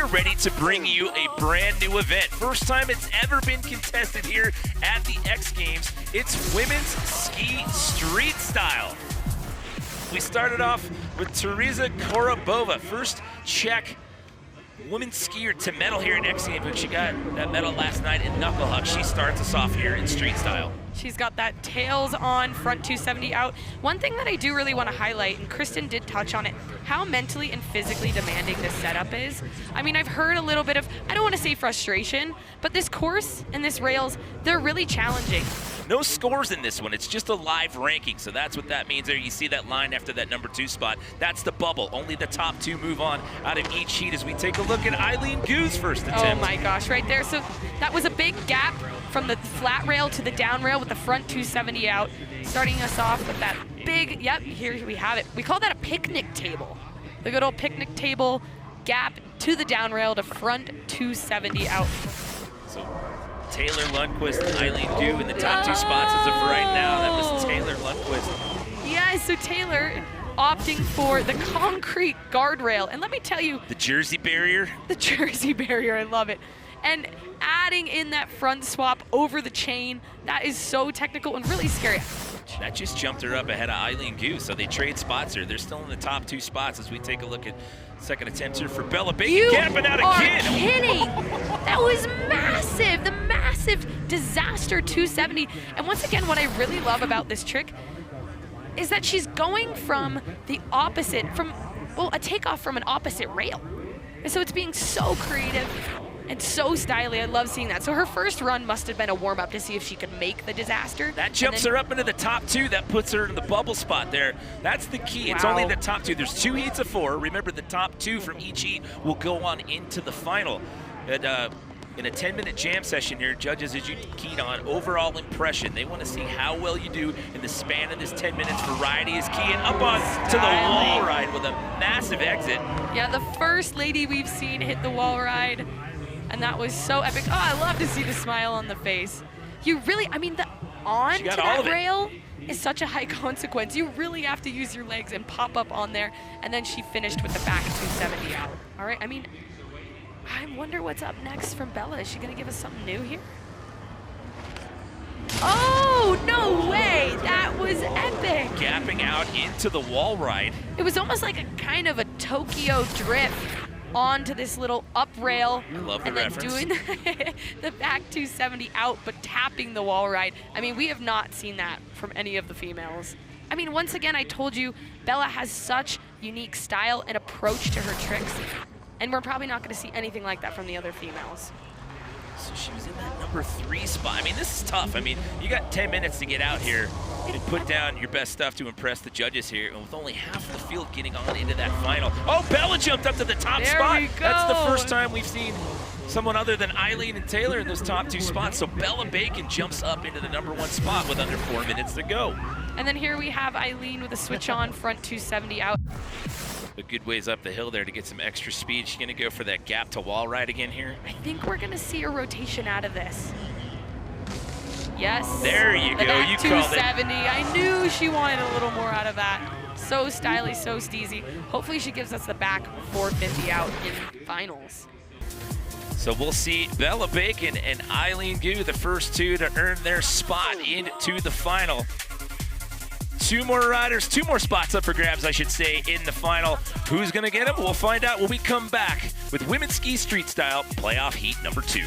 are ready to bring you a brand new event. First time it's ever been contested here at the X Games. It's women's ski street style. We started off with Teresa Korobova, first Czech women's skier to medal here at X Games, when she got that medal last night in knuckle huck. She starts us off here in street style. She's got that tails on, front 270 out. One thing that I do really want to highlight, and Kristen did touch on it, how mentally and physically demanding this setup is. I mean, I've heard a little bit of, I don't want to say frustration, but this course and this rails, they're really challenging. No scores in this one, it's just a live ranking, so that's what that means there. You see that line after that number 2 spot. That's the bubble. Only the top 2 move on out of each heat as we take a look at Eileen Gu's first attempt. Oh my gosh, right there. So that was a big gap from the flat rail to the down rail with the front 270 out, starting us off with that big, yep, here we have it. We call that a picnic table. The good old picnic table gap to the down rail to front 270 out. So Taylor Lundquist and Eileen Gu in the top 2 spots as of right now. That was Taylor Lundquist. Yeah, so Taylor opting for the concrete guardrail. And let me tell you. The Jersey barrier. The Jersey barrier, I love it. And adding in that front swap over the chain, that is so technical and really scary. That just jumped her up ahead of Eileen Gu, so they trade spots here. They're still in the top 2 spots as we take a look at second attempt here for Bella Bacon. Camping out again. You are kidding. That was massive. The massive disaster 270. And once again, what I really love about this trick is that she's going from the opposite, well, a takeoff from an opposite rail. And so it's being so creative and so stylish. I love seeing that. So her first run must have been a warm-up to see if she could make the disaster. That jumps her up into the top 2. That puts her in the bubble spot there. That's the key. Wow. It's only the top 2. There's 2 heats of 4. Remember, the top 2 from each heat will go on into the final. In a 10-minute jam session here, judges, as you keyed on, overall impression. They want to see how well you do in the span of this 10 minutes. Variety is key, and up on to the wall ride with a massive exit. Yeah, the first lady we've seen hit the wall ride. And that was so epic. Oh, I love to see the smile on the face. You really, I mean, the on to that rail is such a high consequence. You really have to use your legs and pop up on there. And then she finished with the back 270 out. All right, I mean, I wonder what's up next from Bella. Is she gonna give us something new here? Oh, no way, that was epic. Gapping out into the wall ride. It was almost like a kind of a Tokyo drift onto this little up rail, I love the and then reference. doing the back 270 out, but tapping the wall ride. I mean, we have not seen that from any of the females. I mean, once again, I told you, Bella has such unique style and approach to her tricks, and we're probably not going to see anything like that from the other females. So she was in that number 3 spot. I mean, this is tough. I mean, you got 10 minutes to get out here and put down your best stuff to impress the judges here. And with only half the field getting on into that final. Oh, Bella jumped up to the top spot. We go. That's the first time we've seen someone other than Eileen and Taylor in those top 2 spots. So Bella Bacon jumps up into the number 1 spot with under 4 minutes to go. And then here we have Eileen with a switch on, front 270 out. A good ways up the hill there to get some extra speed. She's gonna go for that gap to wall ride again here. I think we're gonna see a rotation out of this. Yes. There you go, you called it. 270, I knew she wanted a little more out of that. So stylish, so steezy. Hopefully she gives us the back 450 out in finals. So we'll see Bella Bacon and Eileen Gu, the first 2 to earn their spot into the final. 2 more riders, 2 more spots up for grabs, I should say, in the final. Who's gonna get them? We'll find out when we come back with women's ski street style playoff heat number 2.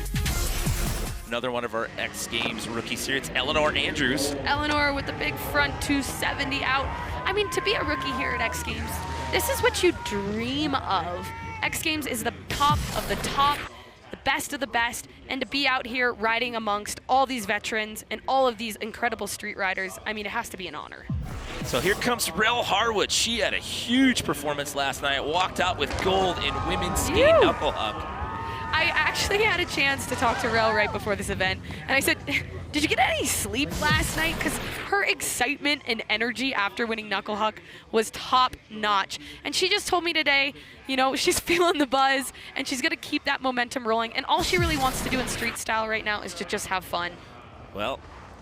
Another one of our X Games rookies here, it's Eleanor Andrews. Eleanor with the big front 270 out. I mean, to be a rookie here at X Games, this is what you dream of. X Games is the top of the top, the best of the best, and to be out here riding amongst all these veterans and all of these incredible street riders, I mean, it has to be an honor. So here comes Rel Harwood. She had a huge performance last night, walked out with gold in women's ski knuckle huck. I actually had a chance to talk to Rel right before this event, and I said, did you get any sleep last night? Because her excitement and energy after winning knuckle huck was top notch. And she just told me today, you know, she's feeling the buzz, and she's gonna keep that momentum rolling, and all she really wants to do in street style right now is to just have fun. Well,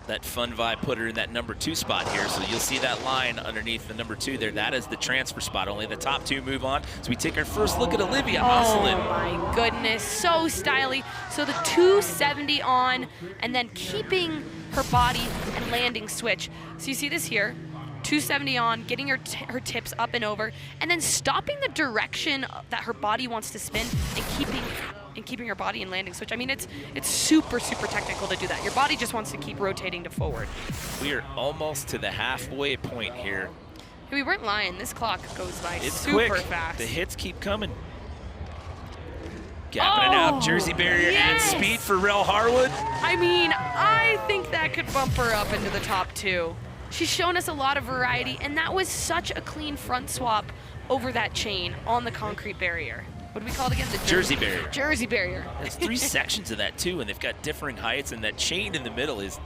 that fun vibe put her in that number 2 spot here. So you'll see that line underneath the number 2 there. That is the transfer spot. Only the top 2 move on. So we take our first look at Olivia Oslin. Oh my goodness, so stylish. So the 270 on, and then keeping her body and landing switch. So you see this here, 270 on, getting her tips up and over, and then stopping the direction that her body wants to spin and keeping her body in landing switch. I mean, it's super, super technical to do that. Your body just wants to keep rotating to forward. We are almost to the halfway point here. We weren't lying. This clock goes by It's super quick. fast. The hits keep coming. Gapping it out, Jersey barrier, yes! and speed for Rel Harwood. I mean, I think that could bump her up into the top 2. She's shown us a lot of variety, and that was such a clean front swap over that chain on the concrete barrier. What do we call it again? The Jersey barrier. Jersey barrier. There's 3 sections of that too, and they've got differing heights, and that chain in the middle is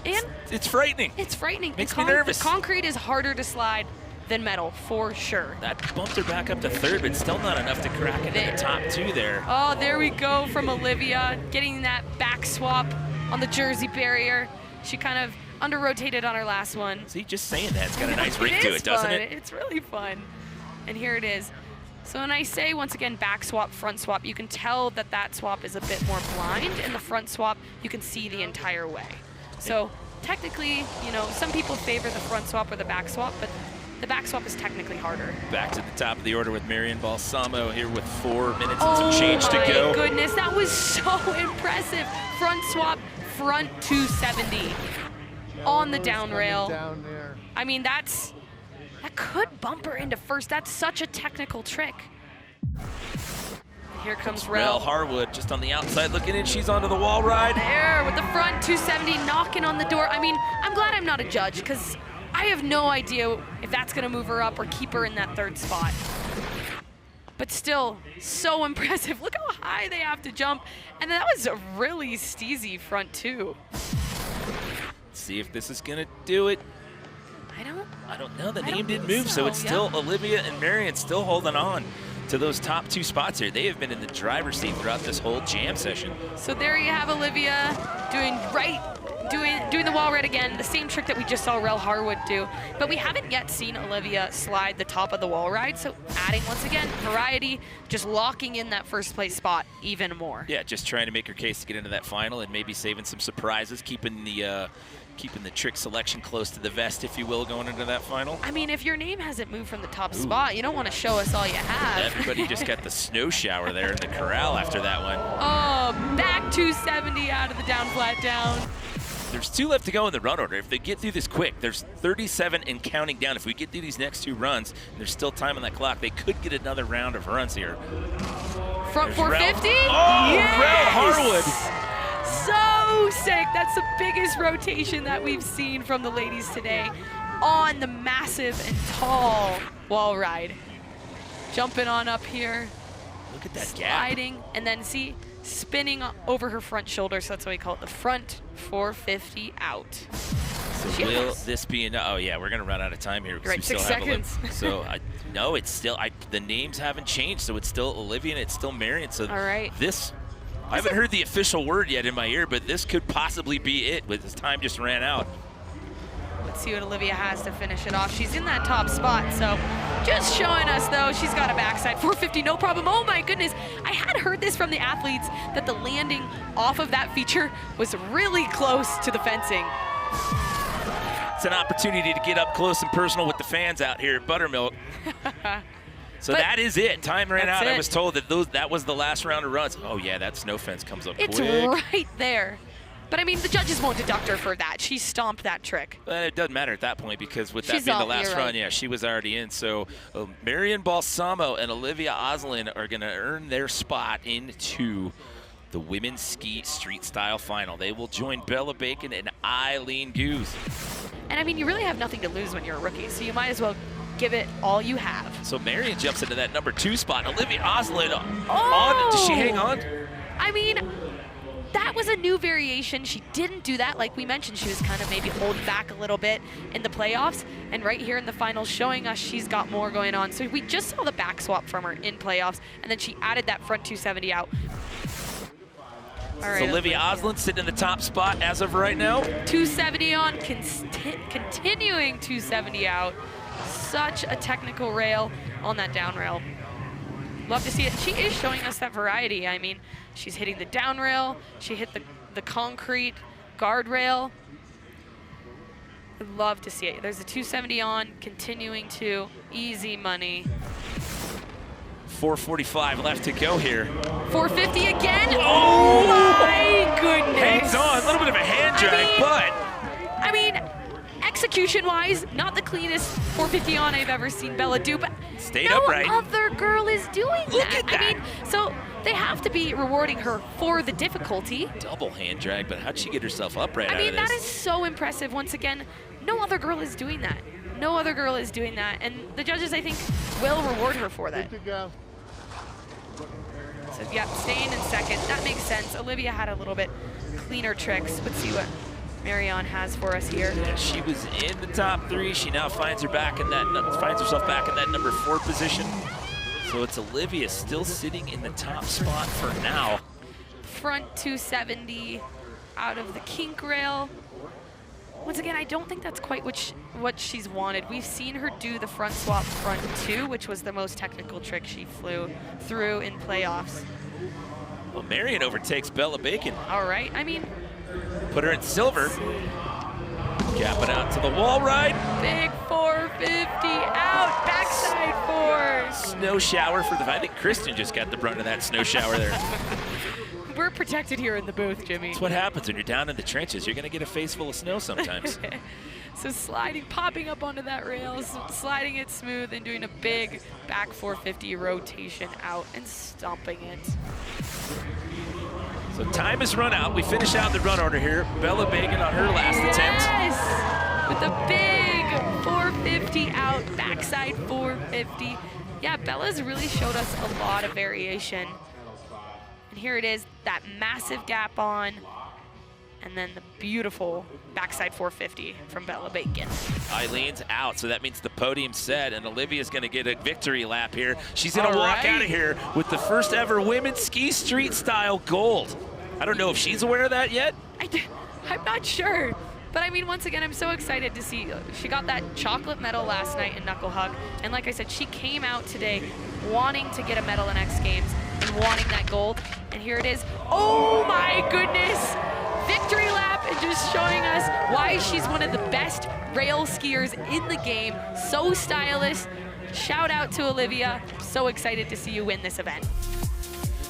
and it's frightening. It's frightening. Makes me nervous. The concrete is harder to slide than metal, for sure. That bumped her back up to 3rd, but still not enough to crack into the top 2 there. Oh, there we go from Olivia, getting that back swap on the Jersey barrier. She kind of under-rotated on her last one. See, just saying that, it's got a nice ring to it, doesn't it? It's really fun. And here it is. So when I say, once again, back swap, front swap, you can tell that that swap is a bit more blind. In the front swap, you can see the entire way. So technically, you know, some people favor the front swap or the back swap, but the back swap is technically harder. Back to the top of the order with Marian Balsamo here with 4 minutes and some change to go. Oh my goodness, that was so impressive. Front swap, front 270 on the down rail. I mean, that could bump her into first. That's such a technical trick. Here comes Rel Harwood just on the outside looking in. She's onto the wall ride. There with the front 270 knocking on the door. I mean, I'm glad I'm not a judge because I have no idea if that's going to move her up or keep her in that 3rd spot. But still, so impressive. Look how high they have to jump. And that was a really steezy front 2. Let's see if this is going to do it. I don't know. The name didn't move, so it's still Olivia and Marian still holding on to those top 2 spots here. They have been in the driver's seat throughout this whole jam session. So there you have Olivia doing the wall ride again, the same trick that we just saw Rel Harwood do. But we haven't yet seen Olivia slide the top of the wall ride, so adding, once again, variety, just locking in that first place spot even more. Yeah, just trying to make her case to get into that final and maybe saving some surprises, keeping the trick selection close to the vest, if you will, going into that final. I mean, if your name hasn't moved from the top spot, you don't want to show us all you have. Everybody just got the snow shower there in the corral after that one. Oh, back 270 out of the down flat down. There's 2 left to go in the run order. If they get through this quick, there's 37 and counting down. If we get through these next 2 runs, and there's still time on that clock, they could get another round of runs here. Front 450? Oh, yes! Rel Harwood. So sick. That's the biggest rotation that we've seen from the ladies today on the massive and tall wall ride. Jumping on up here. Look at that sliding, gap. And then see, spinning over her front shoulder, so that's what we call it, the front 450 out. So will this be enough? Oh yeah, we're gonna run out of time here. Right, 6 seconds. So no, it's still, the names haven't changed, so it's still Olivia and it's still Marian. So all right. I haven't heard the official word yet in my ear, but this could possibly be it, with this time just ran out. Let's see what Olivia has to finish it off. She's in that top spot, so just showing us, though, she's got a backside 450, no problem. Oh, my goodness. I had heard this from the athletes, that the landing off of that feature was really close to the fencing. It's an opportunity to get up close and personal with the fans out here at Buttermilk. So that is it. Time ran out. I was told that was the last round of runs. Oh, yeah, that snow fence comes up quick. It's right there. But, I mean, the judges won't deduct her for that. She stomped that trick. It doesn't matter at that point, because with that being the last run, yeah, she was already in. So Marian Balsamo and Olivia Oslin are going to earn their spot into the women's ski street style final. They will join Bella Bacon and Eileen Goose. And, I mean, you really have nothing to lose when you're a rookie, so you might as well give it all you have. So Marian jumps into that number 2 spot. Olivia Oslin on. Does she hang on? I mean, that was a new variation. She didn't do that. Like we mentioned, she was kind of maybe holding back a little bit in the playoffs. And right here in the finals, showing us she's got more going on. So we just saw the back swap from her in playoffs, and then she added that front 270 out. All right, So Olivia Osland sitting in the top spot as of right now. 270 on, continuing 270 out. Such a technical rail on that down rail. Love to see it. She is showing us that variety. I mean, she's hitting the down rail. She hit the concrete guardrail. I'd love to see it. There's a 270 on, continuing to easy money. 4:45 left to go here. 450 again. Oh my goodness. Hangs on, a little bit of a hand drag, I mean, execution-wise, not the cleanest 450 on I've ever seen Bella do, but stayed no upright. other girl is doing that. Look at that. I mean, so they have to be rewarding her for the difficulty. Double hand drag, but how'd she get herself upright out of this? That is so impressive. Once again, no other girl is doing that. No other girl is doing that, and the judges, I think, will reward her for that. So, yeah, staying in second. That makes sense. Olivia had a little bit cleaner tricks. Let's see what Marion has for us here. Yeah, she was in the top 3. She now finds herself back in that number 4 position. So it's Olivia still sitting in the top spot for now. Front 270 out of the kink rail. Once again, I don't think that's quite what she's wanted. We've seen her do the front swap front 2, which was the most technical trick she flew through in playoffs. Well, Marion overtakes Bella Bacon. All right, I mean, put her in silver. Gapping out to the wall ride. Big 450 out, backside 4. Snow shower for the, I think Kristen just got the brunt of that snow shower there. We're protected here in the booth, Jimmy. That's what happens when you're down in the trenches. You're gonna get a face full of snow sometimes. So sliding, popping up onto that rail, sliding it smooth and doing a big back 450 rotation out and stomping it. So time is run out. We finish out the run order here. Bella Bacon on her last attempt. Yes, with a big 450 out, backside 450. Yeah, Bella's really showed us a lot of variation. And here it is, that massive gap on, and then the beautiful backside 450 from Bella Bacon. Eileen's out, so that means the podium's set, and Olivia's gonna get a victory lap here. She's gonna walk out of here with the first ever women's ski street style gold. I don't know if she's aware of that yet. I'm not sure. But I mean, once again, I'm so excited to see. She got that chocolate medal last night in Knuckle Hug. And like I said, she came out today wanting to get a medal in X Games and wanting that gold. And here it is. Oh my goodness! Victory lap and just showing us why she's one of the best rail skiers in the game. So stylish. Shout out to Olivia. So excited to see you win this event.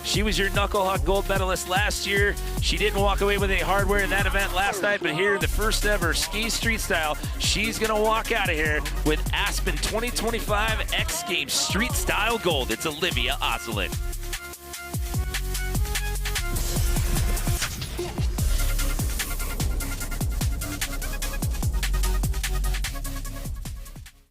She was your Knuckle Hug gold medalist last year. She didn't walk away with any hardware in that event last night, but here, the first ever ski street style, she's gonna walk out of here with Aspen 2025 X Games street style gold. It's Olivia Osland.